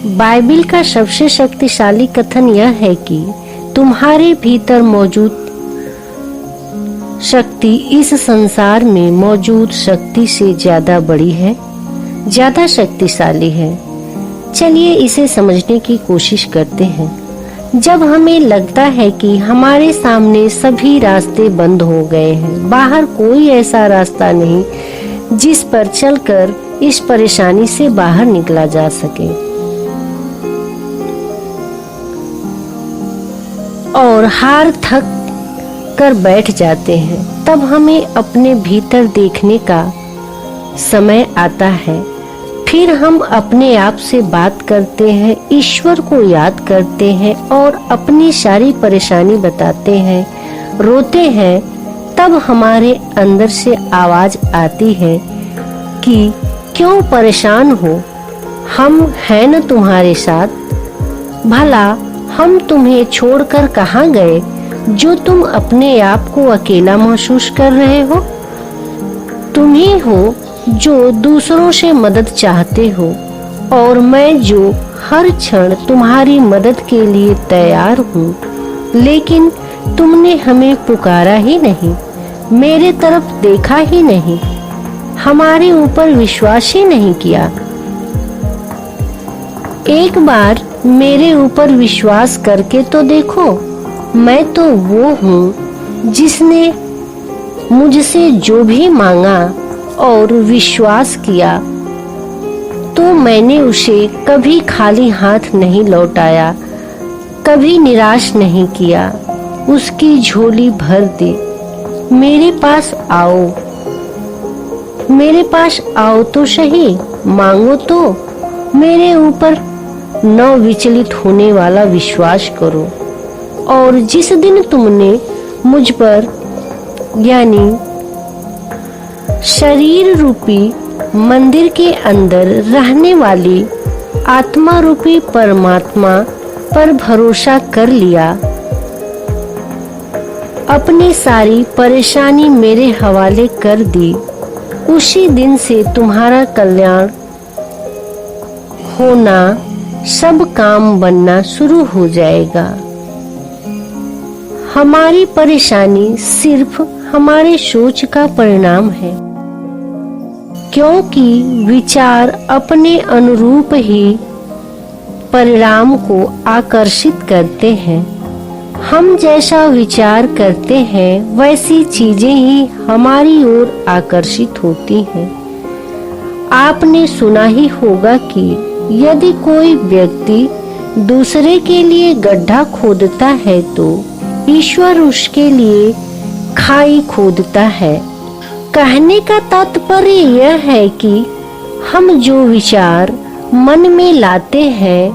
Bible का सबसे शक्तिशाली कथन यह है कि तुम्हारे भीतर मौजूद शक्ति इस संसार में मौजूद शक्ति से ज्यादा बड़ी है, ज्यादा शक्तिशाली है। चलिए इसे समझने की कोशिश करते हैं। जब हमें लगता है कि हमारे सामने सभी रास्ते बंद हो गए हैं, बाहर कोई ऐसा रास्ता नहीं जिस पर चलकर इस परेशानी से बाहर निकला जा सके, और हार थक कर बैठ जाते हैं, तब हमें अपने भीतर देखने का समय आता है। फिर हम अपने आप से बात करते हैं, ईश्वर को याद करते हैं और अपनी सारी परेशानी बताते हैं, रोते हैं। तब हमारे अंदर से आवाज आती है कि क्यों परेशान हो, हम हैं न तुम्हारे साथ। भला हम तुम्हें छोड़कर कहाँ गए जो तुम अपने आप को अकेला महसूस कर रहे हो। तुम ही हो जो दूसरों से मदद चाहते हो, और मैं जो हर क्षण तुम्हारी मदद के लिए तैयार हूँ, लेकिन तुमने हमें पुकारा ही नहीं, मेरे तरफ देखा ही नहीं, हमारे ऊपर विश्वास ही नहीं किया। एक बार मेरे ऊपर विश्वास करके तो देखो। मैं तो वो हूँ जिसने मुझसे जो भी मांगा और विश्वास किया, तो मैंने उसे कभी खाली हाथ नहीं लौटाया, कभी निराश नहीं किया, उसकी झोली भर दी। मेरे पास आओ तो सही, मांगो तो, मेरे ऊपर न विचलित होने वाला विश्वास करो। और जिस दिन तुमने मुझ पर, यानी शरीर रूपी मंदिर के अंदर रहने वाली आत्मा रूपी परमात्मा पर भरोसा कर लिया, अपनी सारी परेशानी मेरे हवाले कर दी, उसी दिन से तुम्हारा कल्याण होना, सब काम बनना शुरू हो जाएगा। हमारी परेशानी सिर्फ हमारे सोच का परिणाम है, क्योंकि विचार अपने अनुरूप ही परिणाम को आकर्षित करते हैं। हम जैसा विचार करते हैं वैसी चीजें ही हमारी ओर आकर्षित होती हैं। आपने सुना ही होगा कि यदि कोई व्यक्ति दूसरे के लिए गड्ढा खोदता है तो ईश्वर उसके लिए खाई खोदता है। कहने का तात्पर्य यह है कि हम जो विचार मन में लाते हैं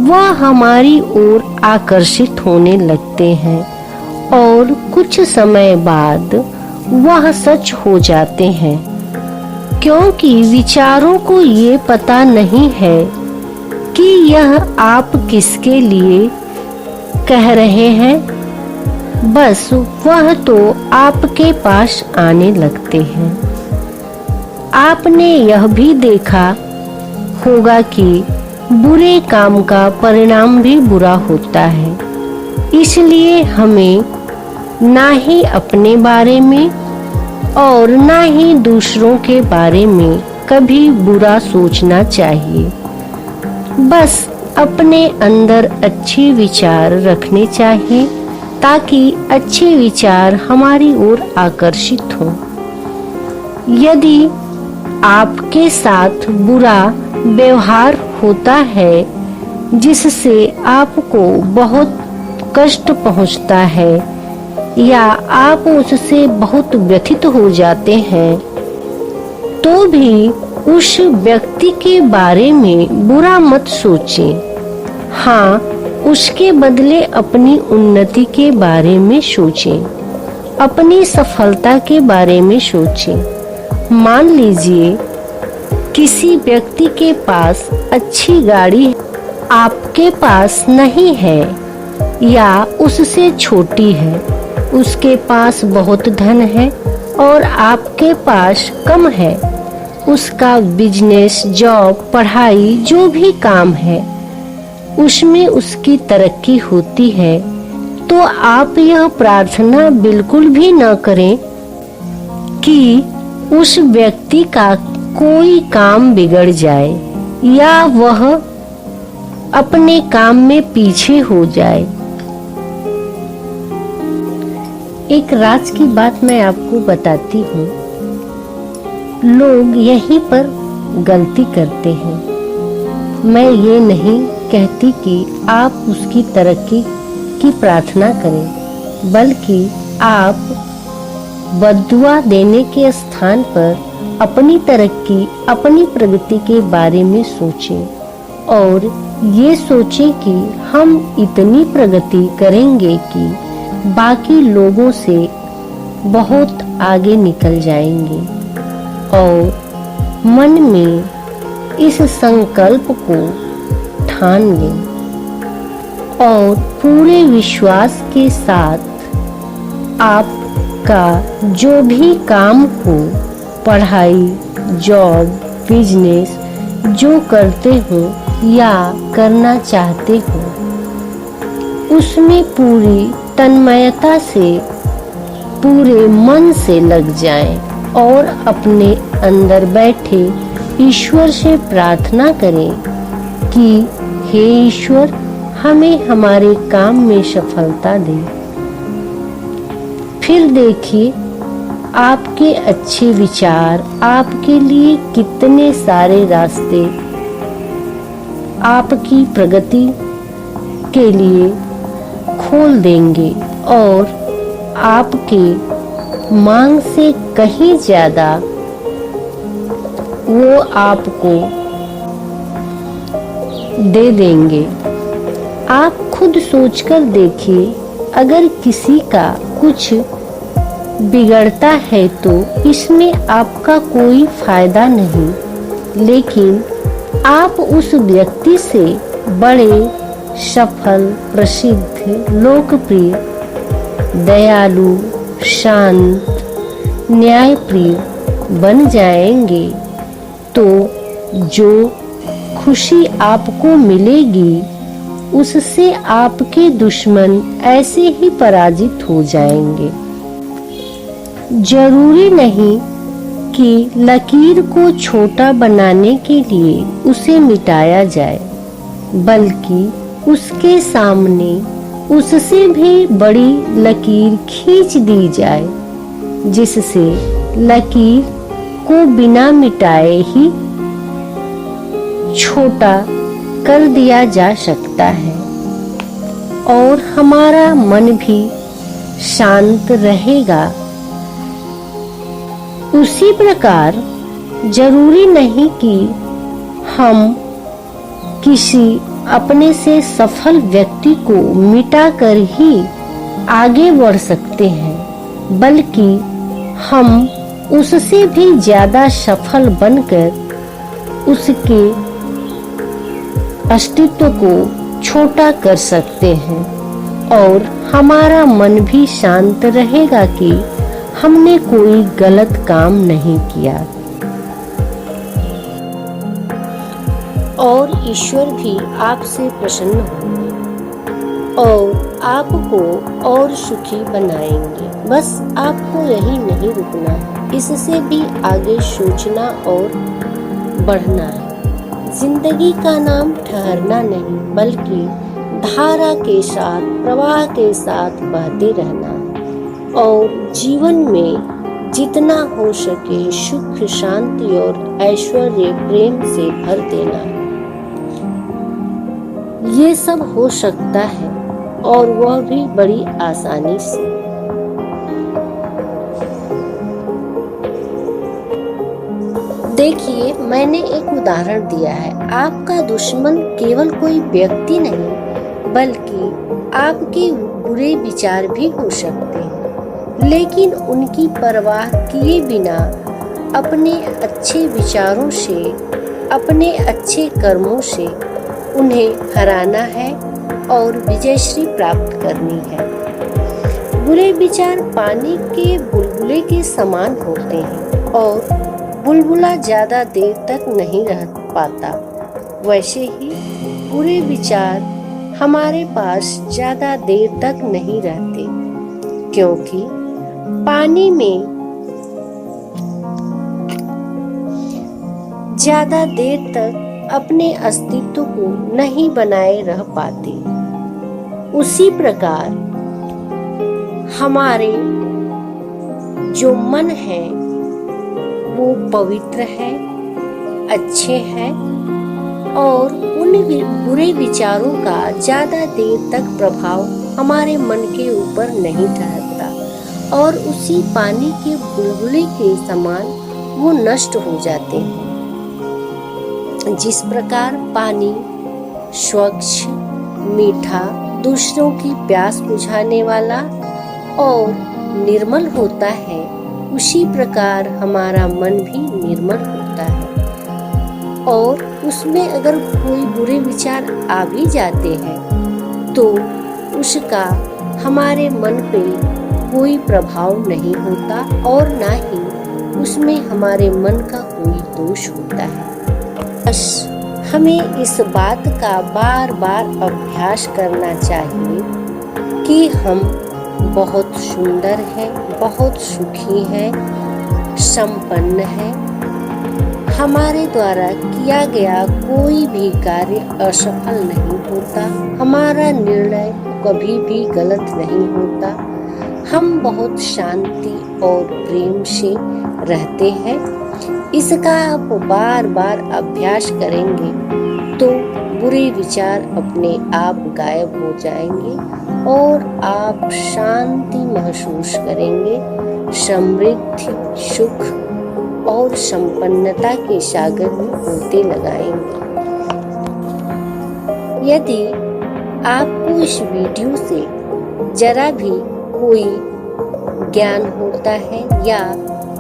वह हमारी ओर आकर्षित होने लगते हैं, और कुछ समय बाद वह सच हो जाते हैं, क्योंकि विचारों को ये पता नहीं है कि यह आप किसके लिए कह रहे हैं, बस वह तो आपके पास आने लगते हैं। आपने यह भी देखा होगा कि बुरे काम का परिणाम भी बुरा होता है, इसलिए हमें ना ही अपने बारे में और ना ही दूसरों के बारे में कभी बुरा सोचना चाहिए। बस अपने अंदर अच्छे विचार रखने चाहिए, ताकि अच्छे विचार हमारी ओर आकर्षित हों। यदि आपके साथ बुरा व्यवहार होता है जिससे आपको बहुत कष्ट पहुंचता है, या आप उससे बहुत व्यथित हो जाते हैं, तो भी उस व्यक्ति के बारे में बुरा मत सोचें। हाँ, उसके बदले अपनी उन्नति के बारे में सोचें, अपनी सफलता के बारे में सोचें। मान लीजिए किसी व्यक्ति के पास अच्छी गाड़ी आपके पास नहीं है या उससे छोटी है, उसके पास बहुत धन है और आपके पास कम है। उसका बिजनेस, जॉब, पढ़ाई जो भी काम है उसमें उसकी तरक्की होती है, तो आप यह प्रार्थना बिल्कुल भी न करें कि उस व्यक्ति का कोई काम बिगड़ जाए या वह अपने काम में पीछे हो जाए। एक राज की बात मैं आपको बताती हूँ। लोग यहीं पर गलती करते हैं। मैं ये नहीं कहती कि आप उसकी तरक्की की प्रार्थना करें, बल्कि आप बद्दुआ देने के स्थान पर अपनी तरक्की, अपनी प्रगति के बारे में सोचें और ये सोचें कि हम इतनी प्रगति करेंगे कि बाकी लोगों से बहुत आगे निकल जाएंगे। और मन में इस संकल्प को ठान लें और पूरे विश्वास के साथ आपका जो भी काम हो, पढ़ाई, जॉब, बिजनेस जो करते हो या करना चाहते हो, उसमें पूरी तन्मयता से, पूरे मन से लग जाएं और अपने अंदर बैठे ईश्वर से प्रार्थना करें कि हे ईश्वर, हमें हमारे काम में सफलता दे। फिर देखिए आपके अच्छे विचार आपके लिए कितने सारे रास्ते आपकी प्रगति के लिए खोल देंगे और आपके मांग से कहीं ज्यादा वो आपको दे देंगे। आप खुद सोचकर देखिए, अगर किसी का कुछ बिगड़ता है तो इसमें आपका कोई फायदा नहीं, लेकिन आप उस व्यक्ति से बड़े सफल, प्रसिद्ध, लोकप्रिय, दयालु, शांत, न्यायप्रिय बन जाएंगे, तो जो खुशी आपको मिलेगी उससे आपके दुश्मन ऐसे ही पराजित हो जाएंगे। जरूरी नहीं कि लकीर को छोटा बनाने के लिए उसे मिटाया जाए, बल्कि उसके सामने उससे भी बड़ी लकीर खींच दी जाए, जिससे लकीर को बिना मिटाए ही छोटा कर दिया जा सकता है और हमारा मन भी शांत रहेगा। उसी प्रकार जरूरी नहीं कि हम किसी अपने से सफल व्यक्ति को मिटाकर ही आगे बढ़ सकते हैं, बल्कि हम उससे भी ज्यादा सफल बनकर उसके अस्तित्व को छोटा कर सकते हैं और हमारा मन भी शांत रहेगा कि हमने कोई गलत काम नहीं किया और ईश्वर भी आपसे प्रसन्न होंगे और आपको और सुखी बनाएंगे। बस आपको यही नहीं रुकना है, इससे भी आगे सोचना और बढ़ना है। जिंदगी का नाम ठहरना नहीं, बल्कि धारा के साथ, प्रवाह के साथ बहते रहना है और जीवन में जितना हो सके सुख, शांति और ऐश्वर्य प्रेम से भर देना है। ये सब हो सकता है और वह भी बड़ी आसानी से। देखिए, मैंने एक उदाहरण दिया है। आपका दुश्मन केवल कोई व्यक्ति नहीं, बल्कि आपके बुरे विचार भी हो सकते हैं, लेकिन उनकी परवाह किए बिना अपने अच्छे विचारों से, अपने अच्छे कर्मों से उन्हें हराना है और विजयश्री प्राप्त करनी है। बुरे विचार पानी के बुलबुले के समान होते हैं और बुलबुला ज्यादा देर तक नहीं रह पाता। वैसे ही बुरे विचार हमारे पास ज्यादा देर तक नहीं रहते, क्योंकि पानी में ज्यादा देर तक अपने अस्तित्व को नहीं बनाए रह पाते। उसी प्रकार हमारे जो मन है वो पवित्र है, अच्छे हैं और उन बुरे विचारों का ज्यादा देर तक प्रभाव हमारे मन के ऊपर नहीं ठहरता और उसी पानी के बुलबुले के समान वो नष्ट हो जाते हैं। जिस प्रकार पानी स्वच्छ, मीठा, दूसरों की प्यास बुझाने वाला और निर्मल होता है, उसी प्रकार हमारा मन भी निर्मल होता है। और उसमें अगर कोई बुरे विचार आ भी जाते हैं तो उसका हमारे मन पे कोई प्रभाव नहीं होता और ना ही उसमें हमारे मन का कोई दोष होता है। बस हमें इस बात का बार बार अभ्यास करना चाहिए कि हम बहुत सुंदर हैं, बहुत सुखी हैं, संपन्न हैं। हमारे द्वारा किया गया कोई भी कार्य असफल नहीं होता, हमारा निर्णय कभी भी गलत नहीं होता। हम बहुत शांति और प्रेम से रहते हैं। इसका आप बार बार अभ्यास करेंगे तो बुरे विचार अपने आप गायब हो जाएंगे और आप शांति महसूस करेंगे, समृद्धि, सुख और संपन्नता के सागर में गोते लगाएंगे। यदि आपको इस वीडियो से जरा भी कोई ज्ञान होता है या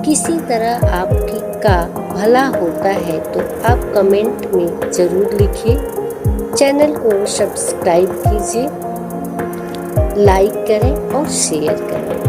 किसी तरह आपकी का भला होता है तो आप कमेंट में जरूर लिखिए। चैनल को सब्सक्राइब कीजिए, लाइक करें और शेयर करें।